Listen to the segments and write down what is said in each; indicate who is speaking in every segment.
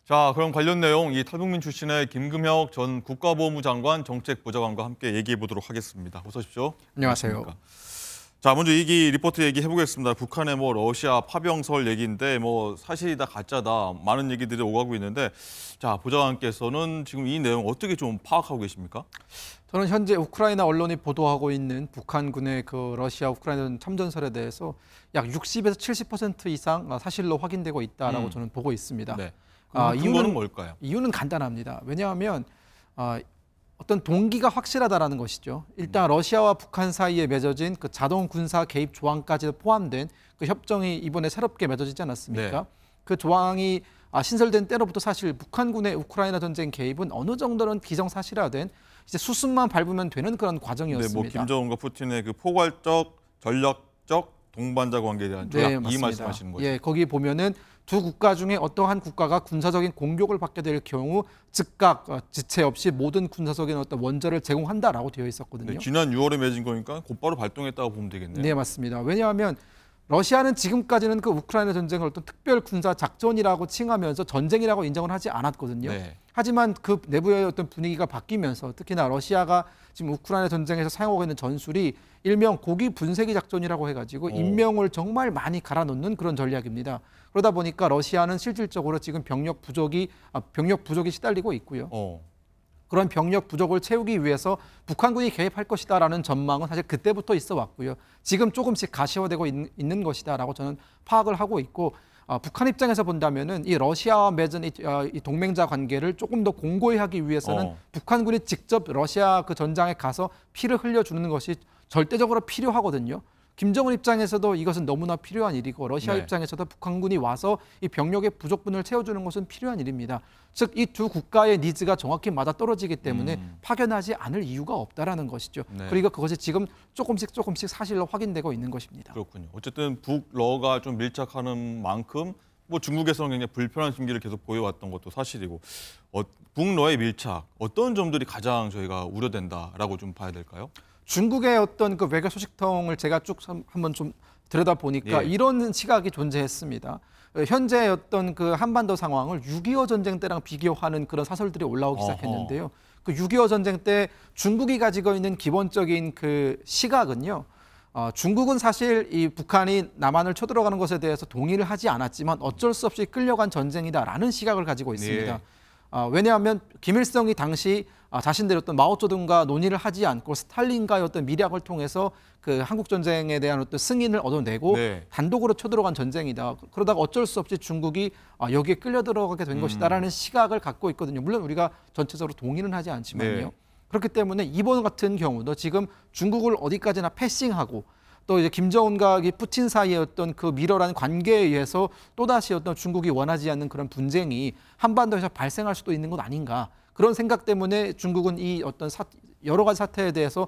Speaker 1: 자, 그럼 관련 내용 이 탈북민 출신의 김금혁 전 국가보훈부 장관 정책보좌관과 함께 얘기해 보도록 하겠습니다. 어서 오십시오.
Speaker 2: 안녕하세요.
Speaker 1: 안녕하십니까. 자, 먼저 이 리포트 얘기해 보겠습니다. 북한의 러시아 파병설 얘기인데 사실이다 가짜다 많은 얘기들이 오가고 있는데, 자, 보좌관께서는 지금 이 내용 어떻게 좀 파악하고 계십니까?
Speaker 2: 저는 현재 우크라이나 언론이 보도하고 있는 북한군의 그 러시아 우크라이나 참전설에 대해서 약 60에서 70% 이상 사실로 확인되고 있다라고 저는 보고 있습니다.
Speaker 1: 네. 이유는 뭘까요?
Speaker 2: 이유는 간단합니다. 왜냐하면 어떤 동기가 확실하다라는 것이죠. 일단 러시아와 북한 사이에 맺어진 그 자동 군사 개입 조항까지 포함된 그 협정이 이번에 새롭게 맺어지지 않았습니까?
Speaker 1: 네.
Speaker 2: 그 조항이 신설된 때로부터 사실 북한군의 우크라이나 전쟁 개입은 어느 정도는 기정사실화된 이제 수순만 밟으면 되는 그런 과정이었습니다.
Speaker 1: 네, 김정은과 푸틴의 그 포괄적, 전략적 동반자 관계에 대한 조약,
Speaker 2: 네,
Speaker 1: 이 말씀하시는 거죠?
Speaker 2: 예, 거기 보면은 두 국가 중에 어떠한 국가가 군사적인 공격을 받게 될 경우 즉각 지체 없이 모든 군사적인 어떤 원자를 제공한다라고 되어 있었거든요.
Speaker 1: 네, 지난 6월에 맺은 거니까 곧바로 발동했다고 보면 되겠네요.
Speaker 2: 네, 맞습니다. 왜냐하면 러시아는 지금까지는 그 우크라이나 전쟁을 어떤 특별 군사 작전이라고 칭하면서 전쟁이라고 인정을 하지 않았거든요.
Speaker 1: 네.
Speaker 2: 하지만 그 내부의 어떤 분위기가 바뀌면서 특히나 러시아가 지금 우크라이나 전쟁에서 사용하고 있는 전술이 일명 고기 분쇄기 작전이라고 해가지고 인명을 정말 많이 갈아넣는 그런 전략입니다. 그러다 보니까 러시아는 실질적으로 지금 병력 부족이 시달리고 있고요. 그런 병력 부족을 채우기 위해서 북한군이 개입할 것이다라는 전망은 사실 그때부터 있어 왔고요. 지금 조금씩 가시화되고 있는 것이다라고 저는 파악을 하고 있고, 북한 입장에서 본다면은 이 러시아와 맺은 이 동맹자 관계를 조금 더 공고히 하기 위해서는 북한군이 직접 러시아 그 전장에 가서 피를 흘려주는 것이 절대적으로 필요하거든요. 김정은 입장에서도 이것은 너무나 필요한 일이고, 러시아 입장에서도 북한군이 와서 이 병력의 부족분을 채워주는 것은 필요한 일입니다. 즉, 이 두 국가의 니즈가 정확히 맞아떨어지기 때문에 파견하지 않을 이유가 없다라는 것이죠.
Speaker 1: 네.
Speaker 2: 그리고 그것이 지금 조금씩 사실로 확인되고 있는 것입니다.
Speaker 1: 그렇군요. 어쨌든 북러가 좀 밀착하는 만큼 중국에서는 굉장히 불편한 심기를 계속 보여왔던 것도 사실이고, 북러의 밀착, 어떤 점들이 가장 저희가 우려된다라고 좀 봐야 될까요?
Speaker 2: 중국의 어떤 그 외교 소식통을 제가 쭉 한번 좀 들여다보니까 이런 시각이 존재했습니다. 현재 어떤 그 한반도 상황을 6.25 전쟁 때랑 비교하는 그런 사설들이 올라오기 시작했는데요. 그 6.25 전쟁 때 중국이 가지고 있는 기본적인 그 시각은요. 중국은 사실 이 북한이 남한을 쳐들어가는 것에 대해서 동의를 하지 않았지만 어쩔 수 없이 끌려간 전쟁이다라는 시각을 가지고 있습니다. 왜냐하면 김일성이 당시 자신들의 어떤 마오쩌둥과 논의를 하지 않고 스탈린과의 어떤 밀약을 통해서 그 한국 전쟁에 대한 어떤 승인을 얻어내고 단독으로 쳐들어간 전쟁이다. 그러다가 어쩔 수 없이 중국이 여기에 끌려 들어가게 된 것이다라는 시각을 갖고 있거든요. 물론 우리가 전체적으로 동의는 하지 않지만요. 그렇기 때문에 이번 같은 경우도 지금 중국을 어디까지나 패싱하고, 또 이제 김정은과 푸틴 사이의 어떤 그 밀어라는 관계에 의해서 또다시 어떤 중국이 원하지 않는 그런 분쟁이 한반도에서 발생할 수도 있는 것 아닌가, 그런 생각 때문에 중국은 이 어떤 여러 가지 사태에 대해서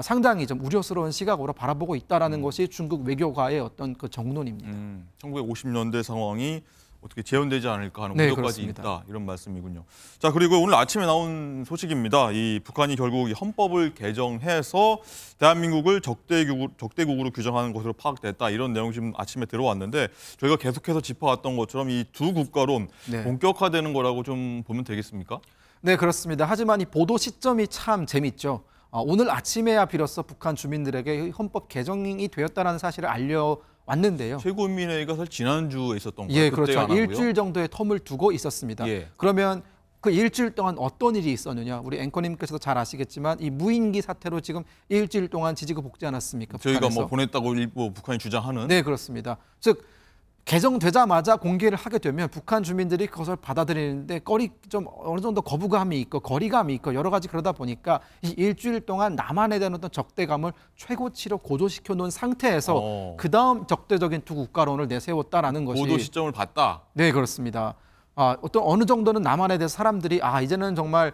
Speaker 2: 상당히 좀 우려스러운 시각으로 바라보고 있다라는 것이 중국 외교가의 어떤 그 정론입니다.
Speaker 1: 1950년대 상황이 어떻게 재현되지 않을까 하는 우려까지
Speaker 2: 그렇습니다.
Speaker 1: 있다, 이런 말씀이군요. 자, 그리고 오늘 아침에 나온 소식입니다. 이 북한이 결국 이 헌법을 개정해서 대한민국을 적대국으로 규정하는 것으로 파악됐다, 이런 내용이 지금 아침에 들어왔는데, 저희가 계속해서 짚어왔던 것처럼 이 두 국가론 본격화되는 거라고 좀 보면 되겠습니까?
Speaker 2: 네, 그렇습니다. 하지만 이 보도 시점이 참 재밌죠. 오늘 아침에야 비로소 북한 주민들에게 헌법 개정이 되었다는 사실을 알려왔는데요.
Speaker 1: 최고인민회의가 사실 지난주에 있었던 거예요.
Speaker 2: 예, 그렇죠. 일주일 정도의 텀을 두고 있었습니다. 그러면 그 일주일 동안 어떤 일이 있었느냐? 우리 앵커님께서도 잘 아시겠지만 이 무인기 사태로 지금 일주일 동안 지지고 볶지 않았습니까?
Speaker 1: 저희가
Speaker 2: 북한에서.
Speaker 1: 보냈다고 일부 북한이 주장하는.
Speaker 2: 네, 그렇습니다. 즉 개정되자마자 공개를 하게 되면 북한 주민들이 그것을 받아들이는데 좀 어느 정도 거부감이 있고 거리감이 있고 여러 가지 그러다 보니까 이 일주일 동안 남한에 대한 어떤 적대감을 최고치로 고조시켜 놓은 상태에서 그 다음 적대적인 두 국가론을 내세웠다라는 것이.
Speaker 1: 보도 시점을 봤다.
Speaker 2: 네, 그렇습니다. 어떤 어느 정도는 남한에 대해서 사람들이 이제는 정말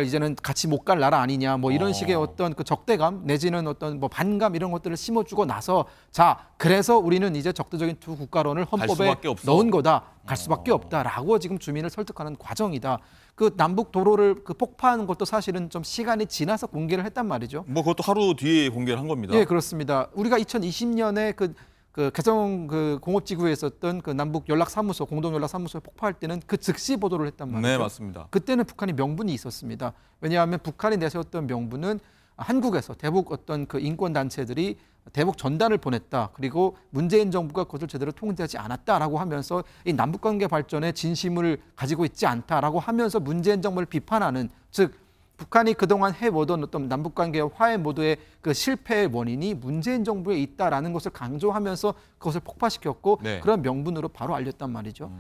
Speaker 2: 이제는 같이 못 갈 나라 아니냐, 뭐 이런 식의 어떤 그 적대감 내지는 어떤 뭐 반감 이런 것들을 심어주고 나서, 자, 그래서 우리는 이제 적대적인 두 국가론을 헌법에 넣은 거다, 갈 수밖에 없다라고 지금 주민을 설득하는 과정이다. 그 남북 도로를 그 폭파하는 것도 사실은 좀 시간이 지나서 공개를 했단 말이죠.
Speaker 1: 그것도 하루 뒤에 공개를 한 겁니다.
Speaker 2: 예, 그렇습니다. 우리가 2020년에 그 그 개성 그 공업지구에 있었던 그 남북 연락사무소 공동 연락사무소에 폭파할 때는 그 즉시 보도를 했단 말이죠.
Speaker 1: 네, 맞습니다.
Speaker 2: 그때는 북한이 명분이 있었습니다. 왜냐하면 북한이 내세웠던 명분은 한국에서 대북 어떤 그 인권 단체들이 대북 전단을 보냈다. 그리고 문재인 정부가 그것을 제대로 통제하지 않았다라고 하면서 이 남북 관계 발전에 진심을 가지고 있지 않다라고 하면서 문재인 정부를 비판하는, 즉 북한이 그동안 해오던 어떤 남북관계의 화해 모드의 그 실패의 원인이 문재인 정부에 있다라는 것을 강조하면서 그것을 폭파시켰고
Speaker 1: 네.
Speaker 2: 그런 명분으로 바로 알렸단 말이죠.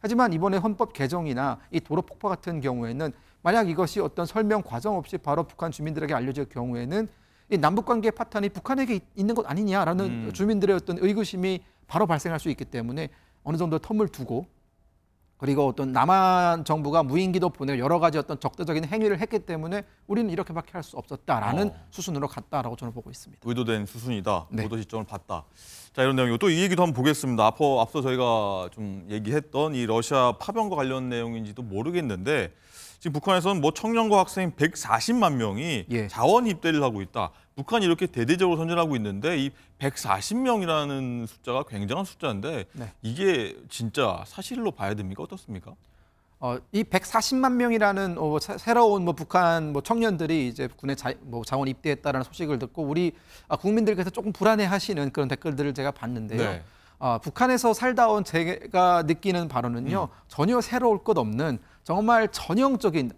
Speaker 2: 하지만 이번에 헌법 개정이나 이 도로 폭파 같은 경우에는 만약 이것이 어떤 설명 과정 없이 바로 북한 주민들에게 알려질 경우에는 이 남북관계 파탄이 북한에게 있는 것 아니냐라는 주민들의 어떤 의구심이 바로 발생할 수 있기 때문에 어느 정도 텀을 두고, 그리고 어떤 남한 정부가 무인기도 보내고 여러 가지 어떤 적대적인 행위를 했기 때문에 우리는 이렇게밖에 할 수 없었다라는 수순으로 갔다라고 저는 보고 있습니다.
Speaker 1: 의도된 수순이다.
Speaker 2: 네.
Speaker 1: 보도 시점을 봤다. 자, 이런 내용이고 또 이 얘기도 한번 보겠습니다. 앞서 저희가 좀 얘기했던 이 러시아 파병과 관련 내용인지도 모르겠는데 지금 북한에서는 뭐 청년과 학생 140만 명이
Speaker 2: 예.
Speaker 1: 자원 입대를 하고 있다. 북한이 이렇게 대대적으로 선전하고 있는데 이 140명이라는 숫자가 굉장한 숫자인데
Speaker 2: 네.
Speaker 1: 이게 진짜 사실로 봐야 됩니까? 어떻습니까?
Speaker 2: 이 140만 명이라는 새로운 북한 청년들이 이제 군에 자원 입대했다라는 소식을 듣고 우리 국민들께서 조금 불안해하시는 그런 댓글들을 제가 봤는데요.
Speaker 1: 네.
Speaker 2: 북한에서 살다 온 제가 느끼는 바로는요, 전혀 새로울 것 없는 정말 전형적인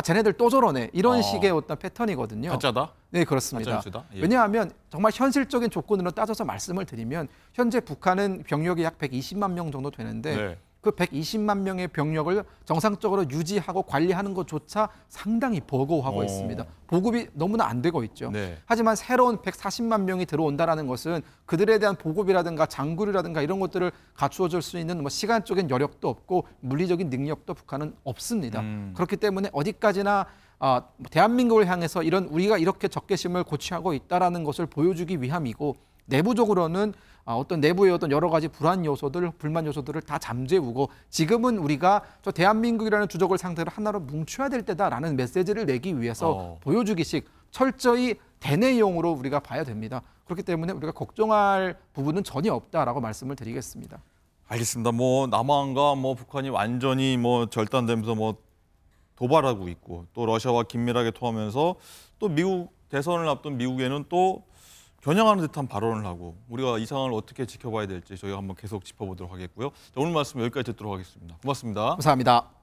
Speaker 2: 쟤네들 또 저러네 이런 식의 어떤 패턴이거든요.
Speaker 1: 가짜다?
Speaker 2: 네, 그렇습니다.
Speaker 1: 가짜 뉴스다? 예.
Speaker 2: 왜냐하면 정말 현실적인 조건으로 따져서 말씀을 드리면 현재 북한은 병력이 약 120만 명 정도 되는데
Speaker 1: 네.
Speaker 2: 그 120만 명의 병력을 정상적으로 유지하고 관리하는 것조차 상당히 버거워하고 있습니다. 보급이 너무나 안 되고 있죠.
Speaker 1: 네.
Speaker 2: 하지만 새로운 140만 명이 들어온다는 것은 그들에 대한 보급이라든가 장구리라든가 이런 것들을 갖추어줄 수 있는 시간적인 여력도 없고 물리적인 능력도 북한은 없습니다. 그렇기 때문에 어디까지나 대한민국을 향해서 우리가 이렇게 적개심을 고취하고 있다는 것을 보여주기 위함이고, 내부적으로는 어떤 내부의 어떤 여러 가지 불안 요소들, 불만 요소들을 다 잠재우고 지금은 우리가 저 대한민국이라는 주적을 상대로 하나로 뭉쳐야 될 때다라는 메시지를 내기 위해서 보여주기식 철저히 대내용으로 우리가 봐야 됩니다. 그렇기 때문에 우리가 걱정할 부분은 전혀 없다라고 말씀을 드리겠습니다.
Speaker 1: 알겠습니다. 남한과 북한이 완전히 절단되면서 도발하고 있고 또 러시아와 긴밀하게 통하면서 또 미국 대선을 앞둔 미국에는 또 겨냥하는 듯한 발언을 하고 우리가 이 상황을 어떻게 지켜봐야 될지 저희가 한번 계속 짚어보도록 하겠고요. 자, 오늘 말씀 여기까지 듣도록 하겠습니다. 고맙습니다.
Speaker 2: 감사합니다.